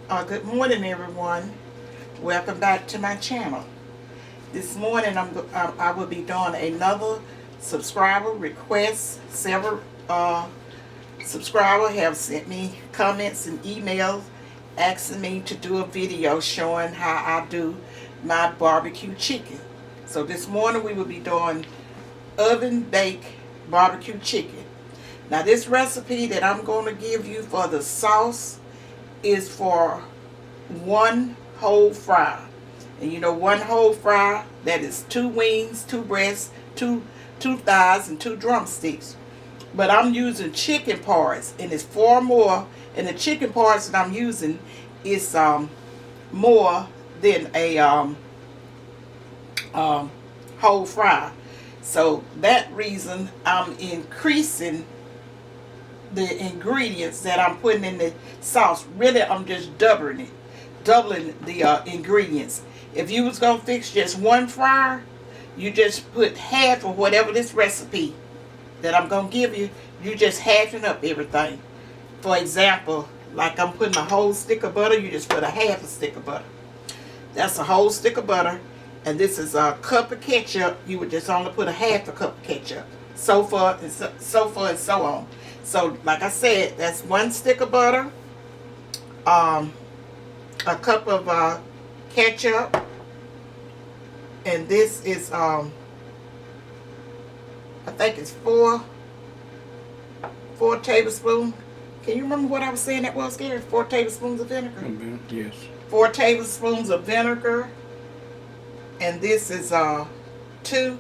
Good morning, everyone. Welcome back to my channel. This morning, I will be doing another subscriber request. Several subscribers have sent me comments and emails asking me to do a video showing how I do my barbecue chicken. So this morning we will be doing oven baked barbecue chicken. Now this recipe that I'm going to give you for the sauce is for one whole fry. And you know, one whole fry, that is 2 wings, 2 breasts, two thighs, and 2 drumsticks. But I'm using chicken parts, and it's 4 more. And the chicken parts that I'm using is more than a whole fry. So that reason I'm increasing the ingredients that I'm putting in the sauce. Really, I'm just doubling the ingredients. If you was gonna fix just one fryer, you just put half of whatever this recipe that I'm gonna give you. You just halving up everything. For example, like I'm putting a whole stick of butter, you just put a half a stick of butter. That's a whole stick of butter. And this is a cup of ketchup. You would just only put a half a cup of ketchup. So forth and so on. So, like I said, that's 1 stick of butter, a cup of ketchup, and this is, I think it's 4 tablespoons. Can you remember what I was saying that was, Gary? 4 tablespoons of vinegar? Yes. 4 tablespoons of vinegar, and this is 2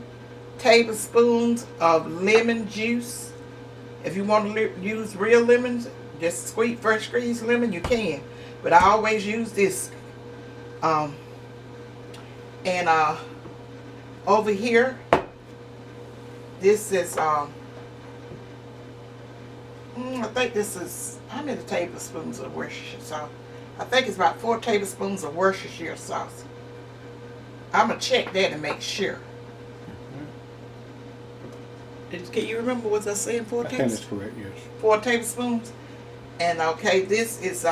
tablespoons of lemon juice. If you want to use real lemons, just fresh squeezed lemon, you can. But I always use this. And over here, this is, I think this is, how many tablespoons of Worcestershire sauce? I think it's about 4 tablespoons of Worcestershire sauce. I'm going to check that and make sure. Can you remember what I was saying? 4 tablespoons? That's correct, yes. 4 tablespoons. And okay, this is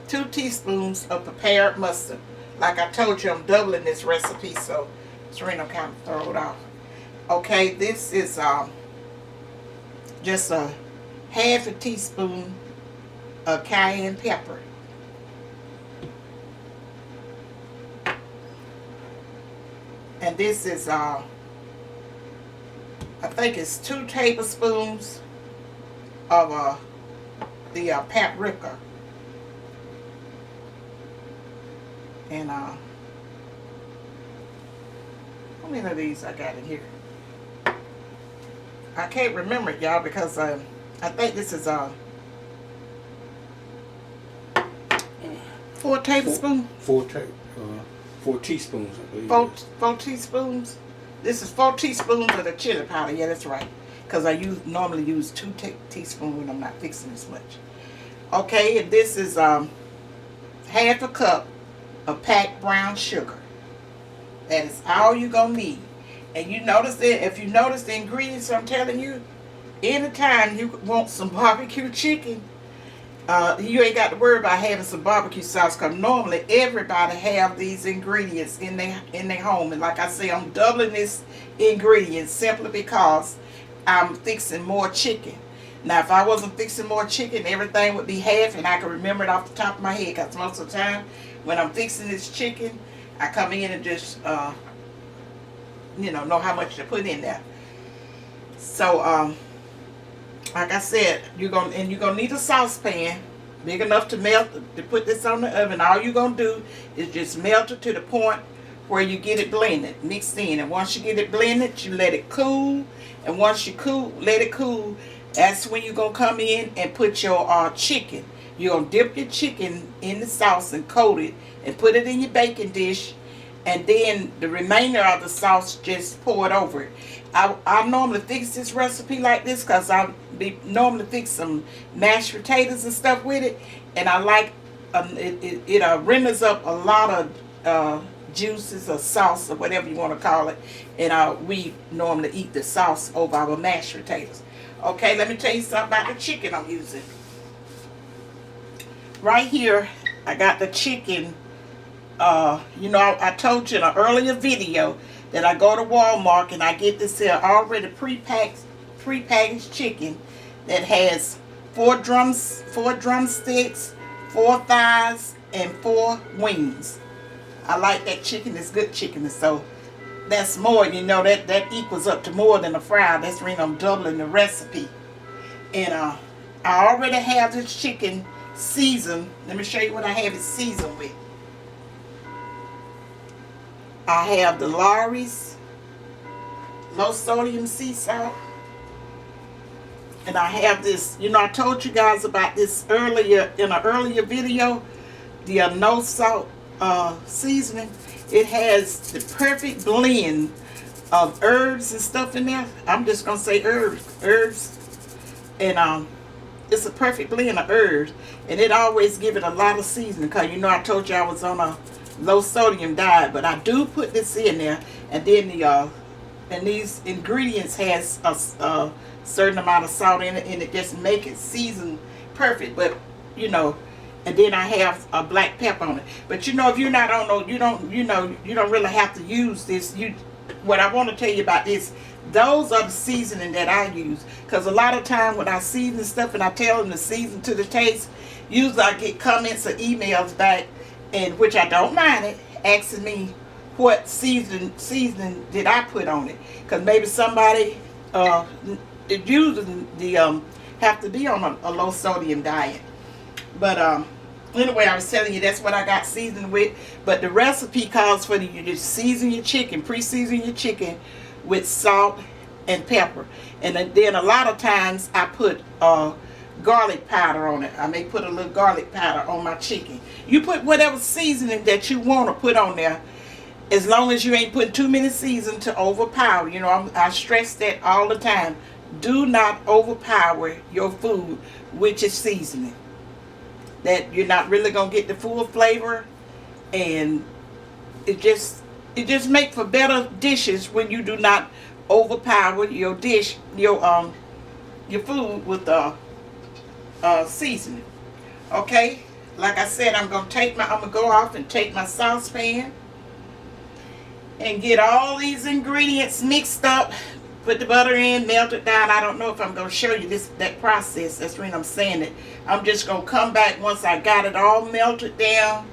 2 teaspoons of prepared mustard. Like I told you, I'm doubling this recipe, so Serena kind of throw it off. Okay, this is just a half a teaspoon of cayenne pepper. And this is I think it's 2 tablespoons of the paprika. And how many of these I got in here? I can't remember it, y'all, because I think this is 4 tablespoons. 4 teaspoons, I believe. 4 teaspoons. This is 4 teaspoons of the chili powder. Yeah, that's right. Because I normally use 2 teaspoons when I'm not fixing this much. Okay, and this is half a cup of packed brown sugar. That is all you're going to need. And you notice that, if you notice the ingredients I'm telling you, anytime you want some barbecue chicken, you ain't got to worry about having some barbecue sauce, because normally everybody have these ingredients in their home. And like I say, I'm doubling this ingredient simply because I'm fixing more chicken. Now, if I wasn't fixing more chicken, everything would be half, and I can remember it off the top of my head, because most of the time when I'm fixing this chicken, I come in and just know how much to put in there. So like I said, you're gonna need a saucepan big enough to melt, to put this on the oven. All you're gonna do is just melt it to the point where you get it blended, mixed in. And once you get it blended, you let it cool. And once you let it cool, that's when you're gonna come in and put your chicken. You're gonna dip your chicken in the sauce and coat it and put it in your baking dish. And then the remainder of the sauce, just pour it over it. I normally fix this recipe like this because I normally fix some mashed potatoes and stuff with it, and I like it renders up a lot of juices or sauce or whatever you want to call it, and we normally eat the sauce over our mashed potatoes. Okay, let me tell you something about the chicken I'm using. right here, I got the chicken. You know, I told you in an earlier video that I go to Walmart and I get this here already prepackaged chicken that has 4 drumsticks, 4 thighs, and 4 wings. I like that chicken. It's good chicken. So that's more, you know, that equals up to more than a fry. That's the reason I'm doubling the recipe. And I already have this chicken seasoned. Let me show you what I have it seasoned with. I have the Lawry's low sodium sea salt. And I have this, you know, I told you guys about this earlier in an earlier video, the no salt seasoning. It has the perfect blend of herbs and stuff in there. I'm just gonna say herbs, and it's a perfect blend of herbs, and it always give it a lot of seasoning. Cause you know I told you I was on a low sodium diet, but I do put this in there, and then and these ingredients has a certain amount of salt in it, and it just make it seasoned perfect. But you know. And then I have a black pepper on it. But you know, if you're not on no, you don't really have to use this. What I want to tell you about this, those are the seasoning that I use. Because a lot of time when I season stuff and I tell them to season to the taste, usually I get comments or emails back, and which I don't mind it, asking me what seasoning did I put on it. Because maybe somebody using the have to be on a low sodium diet. But anyway, I was telling you that's what I got seasoned with. But the recipe calls for you to season your chicken, pre-season your chicken with salt and pepper. And then a lot of times I put garlic powder on it. I may put a little garlic powder on my chicken. You put whatever seasoning that you want to put on there, as long as you ain't putting too many seasoning to overpower. You know, I stress that all the time. Do not overpower your food with your seasoning. That you're not really gonna get the full flavor, and it just make for better dishes when you do not overpower your dish, your food with seasoning. Okay, like I said, I'm gonna go off and take my saucepan and get all these ingredients mixed up. Put the butter in, melt it down. I don't know if I'm going to show you that process. That's when I'm saying it. I'm just going to come back once I got it all melted down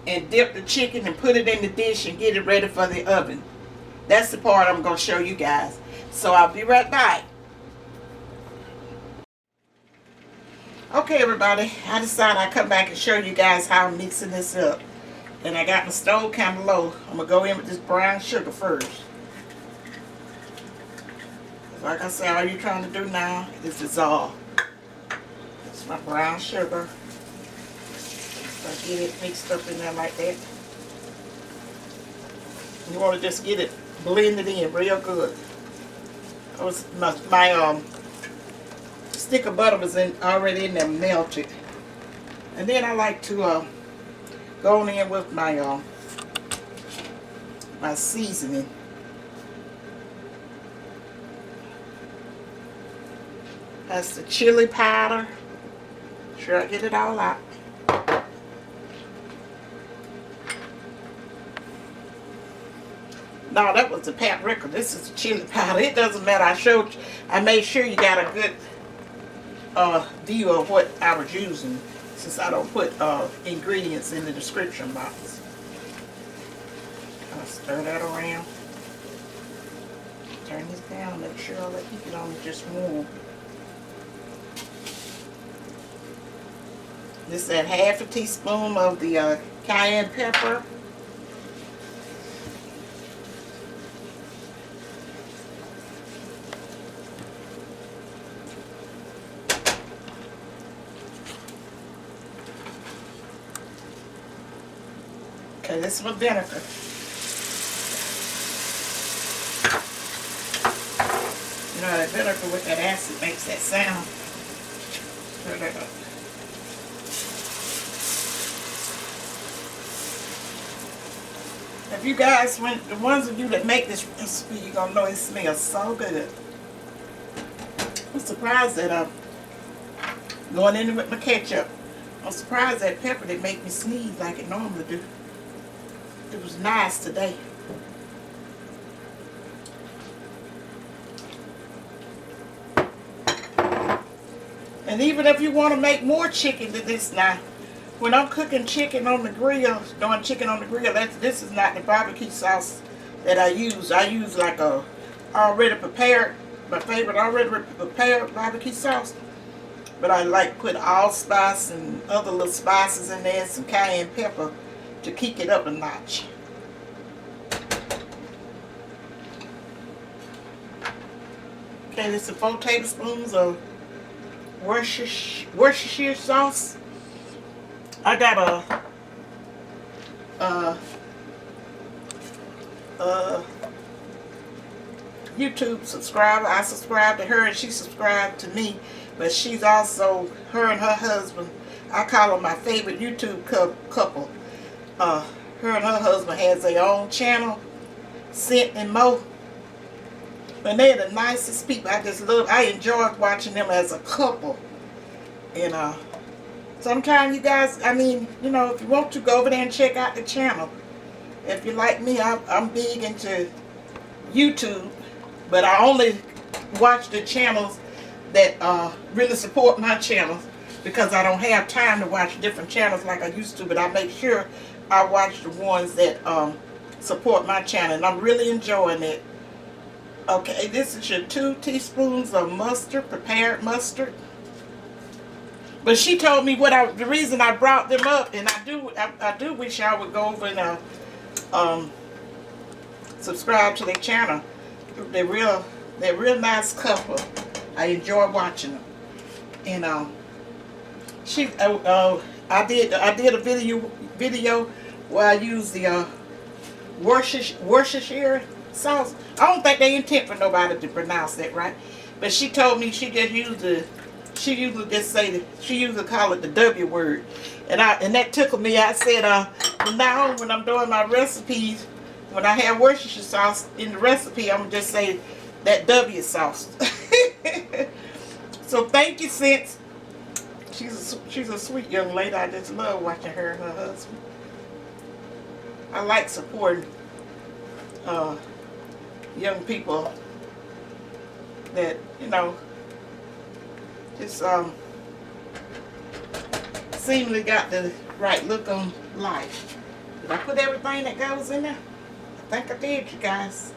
and dip the chicken and put it in the dish and get it ready for the oven. That's the part I'm going to show you guys. So I'll be right back. Okay, everybody. I decided I'd come back and show you guys how I'm mixing this up. And I got my stove kind of low. I'm going to go in with this brown sugar first. Like I said, all you're trying to do now is dissolve. It's my brown sugar. So I get it mixed up in there like that. You want to just get it blended in real good. My stick of butter was already in there melted. And then I like to go in with my my seasoning. That's the chili powder. Sure, I get it all out. No, that was the paprika. This is the chili powder. It doesn't matter. I made sure you got a good view of what I was using, since I don't put ingredients in the description box. I'll stir that around. Turn this down. Make sure all that heat on is just warm. This is half a teaspoon of the cayenne pepper. Okay, this is my vinegar. You know, that vinegar with that acid makes that sound. Stir that up. If you guys, the ones of you that make this recipe, you're going to know it smells so good. I'm surprised that I'm going in with my ketchup. I'm surprised that pepper didn't make me sneeze like it normally do. It was nice today. And even if you want to make more chicken than this now, when I'm cooking chicken on the grill, doing chicken on the grill, this is not the barbecue sauce that I use. I use like a already prepared, my favorite already prepared barbecue sauce. But I like put allspice and other little spices in there, some cayenne pepper to kick it up a notch. Okay, this is 4 tablespoons of Worcestershire sauce. I got a YouTube subscriber. I subscribed to her and she subscribed to me. But she's also, her and her husband, I call them my favorite YouTube couple. Her and her husband has their own channel, Scent and Mo. And they're the nicest people. I enjoy watching them as a couple. And sometimes you guys, I mean, you know, if you want to, go over there and check out the channel. If you like me, I'm big into YouTube. But I only watch the channels that really support my channel, because I don't have time to watch different channels like I used to, but I make sure I watch the ones that support my channel, and I'm really enjoying it. Okay, this is your 2 teaspoons of mustard, prepared mustard. But she told me the reason I brought them up, and I do wish I would go over and subscribe to their channel. They're real nice couple. I enjoy watching them, and I did a video where I used the Worcestershire sauce. I don't think they intend for nobody to pronounce that right, but she told me she usually call it the W word, and that tickled me. I said, from now on, when I'm doing my recipes, when I have Worcestershire sauce in the recipe, I'm gonna just say that W sauce. So thank you, Sense. She's a sweet young lady. I just love watching her and her husband. I like supporting young people that, you know, just seemingly got the right look on life. Did I put everything that goes in there? I think I did, you guys.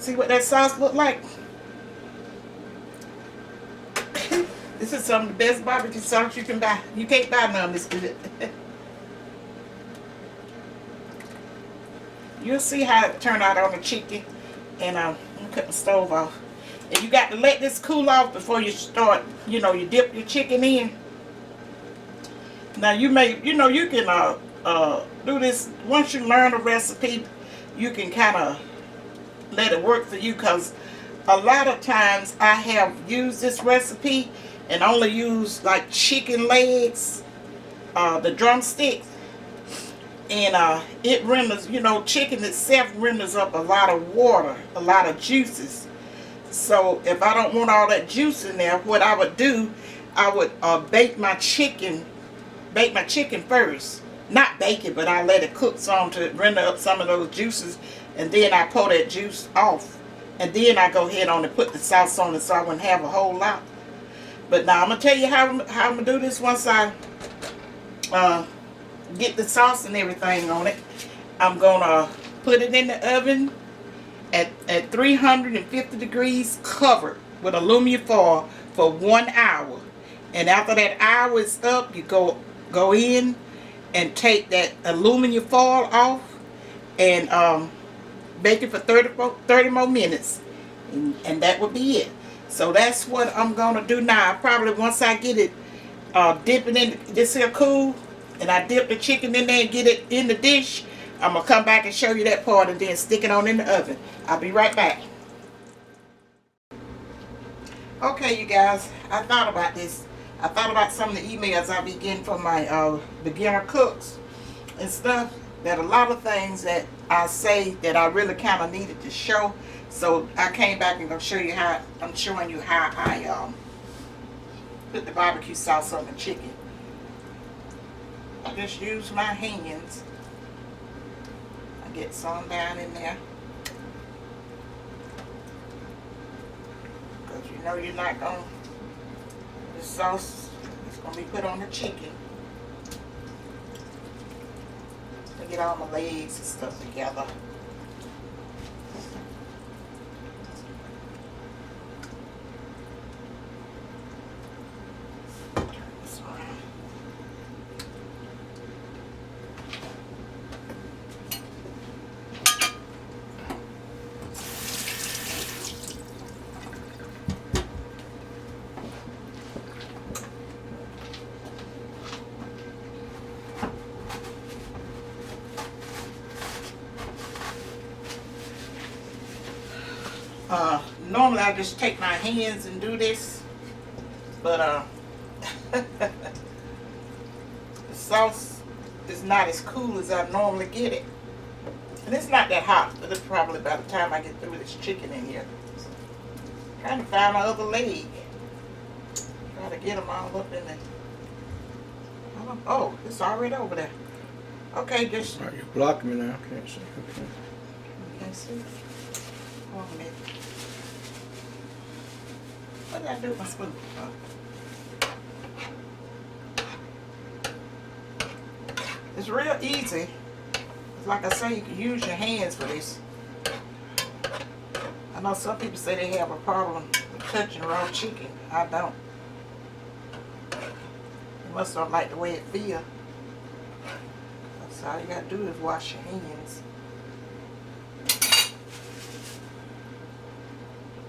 See what that sauce look like? This is some of the best barbecue sauce you can buy. You can't buy none this good. You'll see how it turned out on the chicken. And I'm gonna cut the stove off. And you got to let this cool off before you start, you know, you dip your chicken in. Now you may, you know, you can do this once you learn a recipe. You can kind of let it work for you, because a lot of times I have used this recipe and only used like chicken legs, the drumsticks, and it renders, you know, chicken itself renders up a lot of water, a lot of juices. So if I don't want all that juice in there, what I would do, I would bake my chicken first. Not bake it, but I let it cook some to render up some of those juices, and then I pour that juice off, and then I go ahead on and put the sauce on it, so I wouldn't have a whole lot. But now I'm gonna tell you how I'm gonna do this once I get the sauce and everything on it. I'm gonna put it in the oven at 350 degrees, covered with aluminum foil for 1 hour. And after that hour is up, you go in and take that aluminum foil off and bake it for 30 more minutes, and that would be it. So that's what I'm gonna do now. Probably once I get it dipping in this here cool, and I dip the chicken in there and get it in the dish, I'm gonna come back and show you that part, and then stick it on in the oven. I'll be right back. Okay, you guys, I thought about this. I thought about some of the emails I be getting from my beginner cooks and stuff, that a lot of things that I say that I really kind of needed to show. So I came back and gonna show you how, I'm showing you how I put the barbecue sauce on the chicken. I just use my hands. I get some down in there. Because you know you're not going to, the sauce is going to be put on the chicken. To get all my legs and stuff together. Normally I just take my hands and do this, but the sauce is not as cool as I normally get it. And it's not that hot, but it's probably by the time I get through this chicken in here. Trying to find my other leg. Try to get them all up in there. Oh, it's already over there. Okay, just... All right, you're blocking me now. I can't see. Okay. You can't see? Hold on a minute. What did I do with my spoon? It's real easy. It's like I say, you can use your hands for this. I know some people say they have a problem with touching raw chicken. I don't. You must not like the way it feels. So all you gotta do is wash your hands.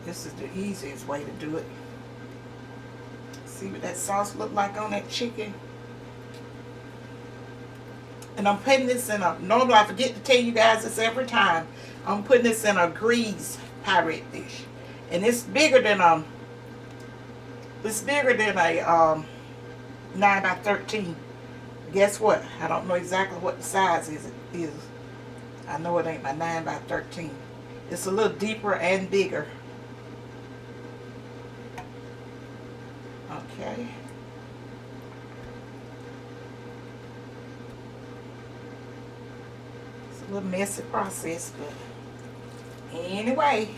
This is the easiest way to do it. See what that sauce look like on that chicken? And I'm putting this in a, normally I forget to tell you guys this every time. I'm putting this in a grease pirate dish. And it's bigger than a 9x13. Guess what? I don't know exactly what the size is. I know it ain't my 9x13. It's a little deeper and bigger. Okay. It's a little messy process, but anyway.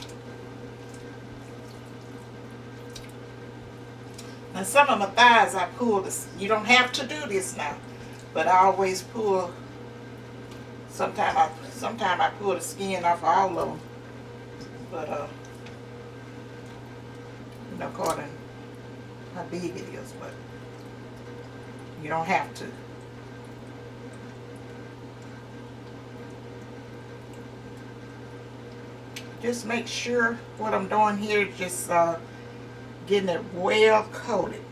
Now some of my thighs I pull this. You don't have to do this now, but I always pull. Sometimes I pull the skin off all of them, but you know, according how big it is, but you don't have to. Just make sure what I'm doing here is just getting it well coated.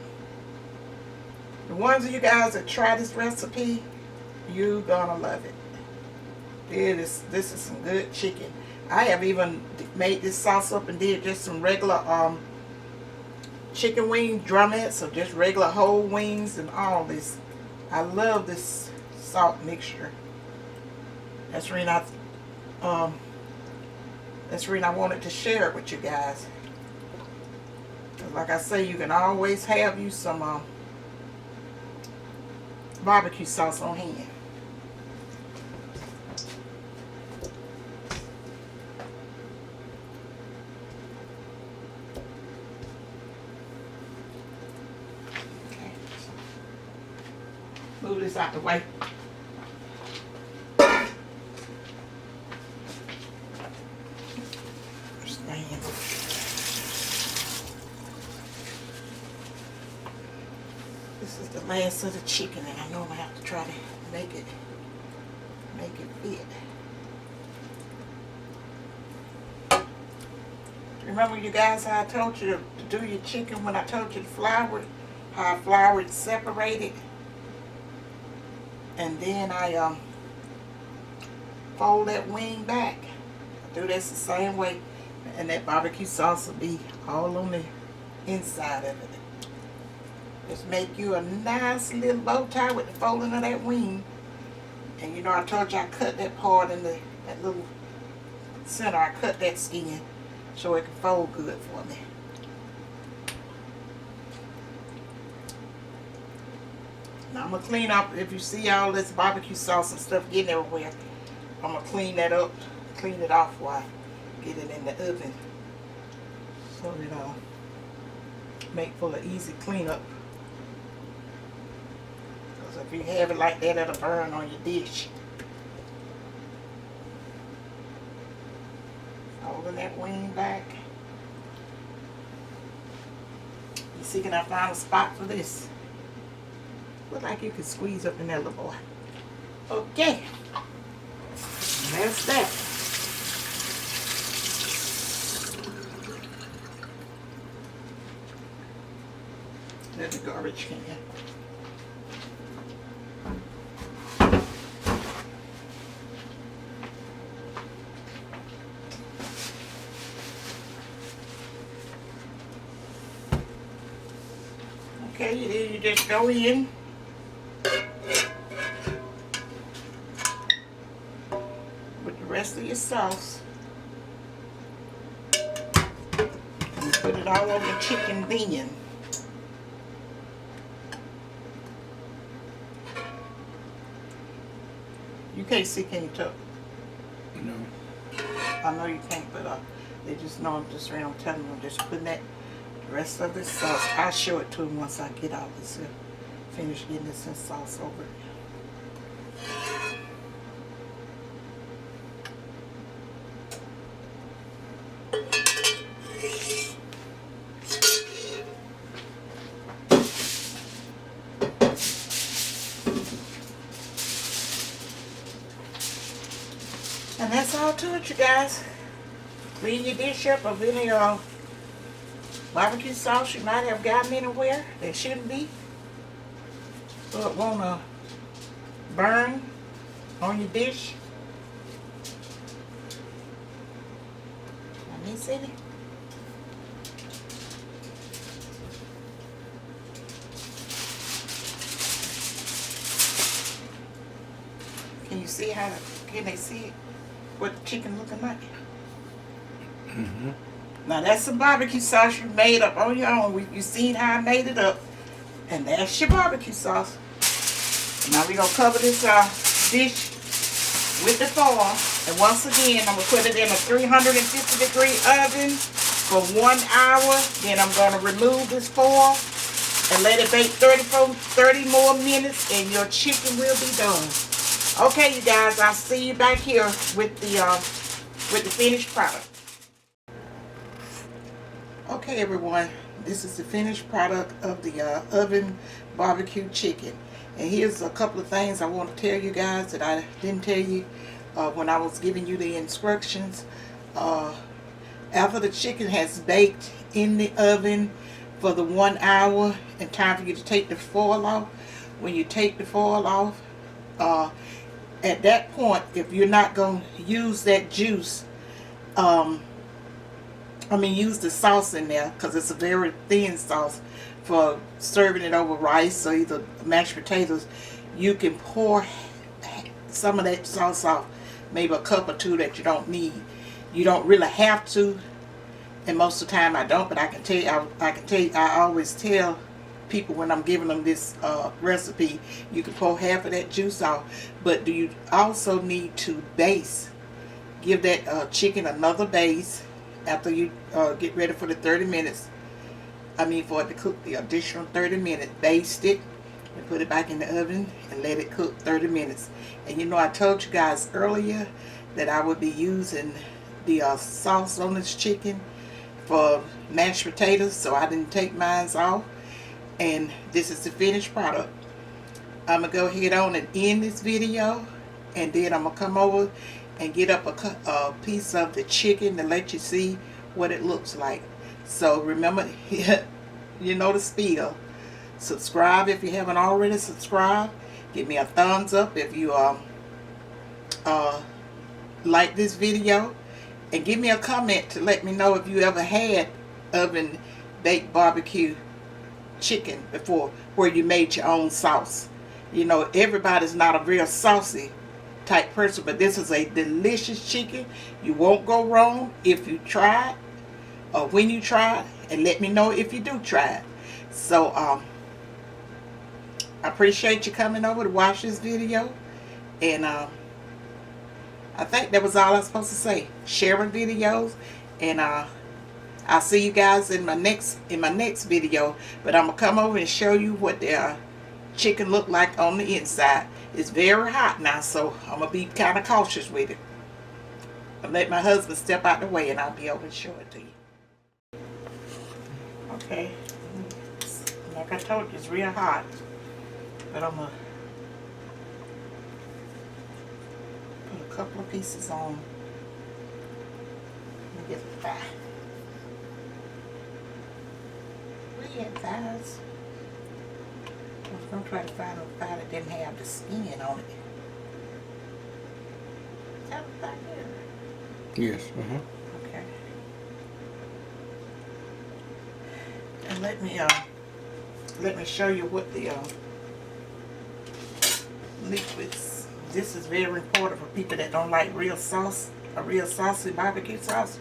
The ones of you guys that try this recipe, you're gonna love it. This is some good chicken. I have even made this sauce up and did just some regular chicken wing drumettes, or just regular whole wings and all this. I love this salt mixture. That's the reason I wanted to share it with you guys. Like I say, you can always have you some barbecue sauce on hand. Okay. Move this out the way. This is the last of the chicken, and I know I'm gonna have to try to make it fit. Remember, you guys, how I told you to do your chicken when I told you to flour it, how I flour it separated, and then I fold that wing back. I do this the same way, and that barbecue sauce will be all on the inside of it. Just make you a nice little bow tie with the folding of that wing. And you know, I told you I cut that part in that little center. I cut that skin so it can fold good for me. I'm gonna clean up. If you see all this barbecue sauce and stuff getting everywhere, I'm gonna clean that up, clean it off while I get it in the oven, so that make for an easy cleanup. Because if you have it like that, it'll burn on your dish. Holding that wing back. You see, can I find a spot for this? Look like you could squeeze up in there, little boy. Okay. That's that. There's the garbage can. Okay, then you just go in with the rest of your sauce. And put it all over the chicken then. You can't see, can you, Tuck? No. I know you can't, but they just know I'm just around telling them, just putting that the rest of this sauce. I'll show it to them once I get all this finish getting this sauce over it. And that's all to it, you guys. Clean your dish up of any barbecue sauce you might have gotten anywhere that shouldn't be, so it won't burn on your dish. Let me see. Can you see how? Can they see what the chicken looking like? Mm-hmm. Now that's some barbecue sauce you made up on your own. You seen how I made it up, and that's your barbecue sauce. Now we're gonna cover this dish with the foil, and once again I'm gonna put it in a 350-degree oven for 1 hour. Then I'm gonna remove this foil and let it bake 30 more minutes, and your chicken will be done. Okay, you guys, I'll see you back here with the finished product. Okay, everyone, this is the finished product of the oven barbecue chicken. And here's a couple of things I want to tell you guys that I didn't tell you when I was giving you the instructions. After the chicken has baked in the oven for the 1 hour and time for you to take the foil off, when you take the foil off, at that point, if you're not going to use that juice, use the sauce in there, because it's a very thin sauce for serving it over rice or either mashed potatoes, you can pour some of that sauce off, maybe a cup or two that you don't need. You don't really have to, and most of the time I don't, but I can tell you, I always tell people when I'm giving them this recipe, you can pour half of that juice off, but do you also need to baste, give that chicken another baste after you get ready for the 30 minutes. For it to cook the additional 30 minutes. Baste it and put it back in the oven and let it cook 30 minutes. And you know, I told you guys earlier that I would be using the sauce on this chicken for mashed potatoes, so I didn't take mine off. And this is the finished product. I'm going to go ahead on and end this video, and then I'm going to come over and get up a piece of the chicken to let you see what it looks like. So remember, you know the spiel. Subscribe if you haven't already subscribed. Give me a thumbs up if you like this video, and give me a comment to let me know if you ever had oven baked barbecue chicken before, where you made your own sauce. You know, everybody's not a real saucy type person, but this is a delicious chicken. You won't go wrong if you try it, or when you try it, and let me know if you do try it. So I appreciate you coming over to watch this video. And I think that was all I was supposed to say. Sharing videos. And I'll see you guys in my next video. But I'm gonna come over and show you what the chicken look like on the inside. It's very hot now, so I'm gonna be kind of cautious with it. I'll let my husband step out the way and I'll be over and show it to you. Okay, like I told you, it's real hot, but I'm gonna put a couple of pieces on. Let me get the thigh. Where you at, thighs? I was gonna try to find a thigh that didn't have the skin on it. Is that a thigh there? Yes. Okay. And let me show you what the liquids. This is very important for people that don't like real sauce, a real saucy barbecue sauce.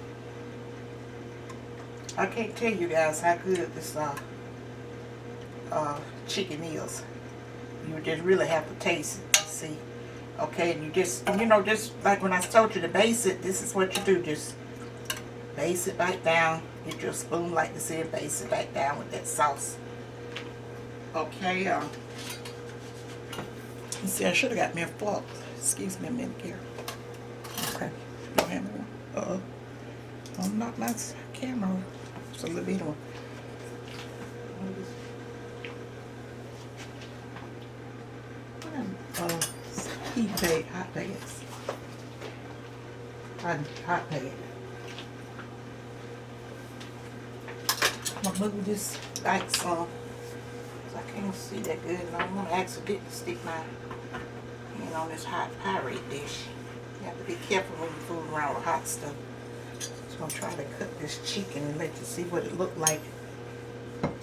I can't tell you guys how good this chicken is. You just really have to taste it and see. Okay, and you just, just like when I told you to base it, this is what you do. Just base it back down. Get your spoon like this here, base it back down with that sauce. Okay, let's see, I should have got me a fork. Excuse me a minute here. Okay, don't have one. Don't knock my camera. It's a little bit one. Heat bag, hot bags. Hot bag. I'm gonna move this light some, because I can't see that good, and I don't want to accidentally stick my hand on this hot pirate dish. You have to be careful when you're fooling around with hot stuff. So I'm gonna try to cut this chicken and let you see what it looked like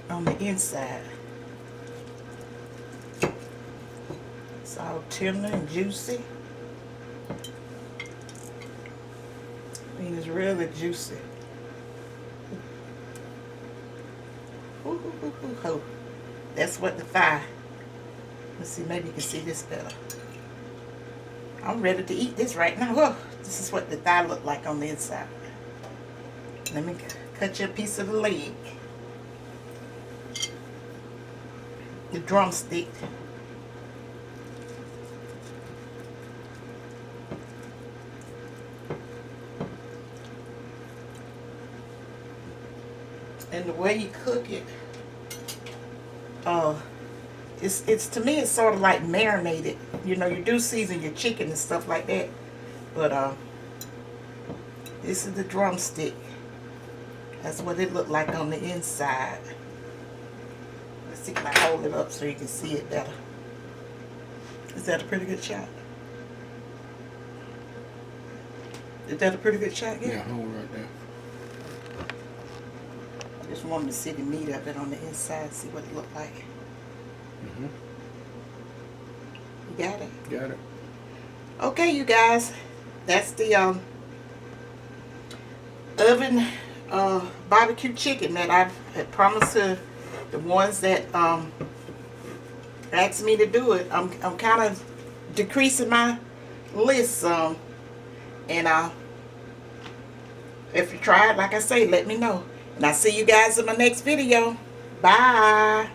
on the inside. It's all tender and juicy. I mean, it's really juicy. Ooh, ooh, ooh, ooh, ooh. That's what the thigh. Let's see, maybe you can see this better. I'm ready to eat this right now. Whoa, this is what the thigh looked like on the inside. Let me cut you a piece of the leg. The drumstick. And the way you cook it, it's to me, it's sort of like marinated. You know, you do season your chicken and stuff like that, but this is the drumstick. That's what it looked like on the inside. Let's see, can I hold it up so you can see it better? Is that a pretty good shot? Is that a pretty good shot? Yeah, hold right there. Just wanted to see the meat of it on the inside, see what it looked like. Mm-hmm. You got it? Got it. Okay, you guys, that's the oven barbecue chicken that I had promised to the ones that asked me to do it. I'm kind of decreasing my list some, and if you try it, like I say, let me know. And I'll see you guys in my next video. Bye.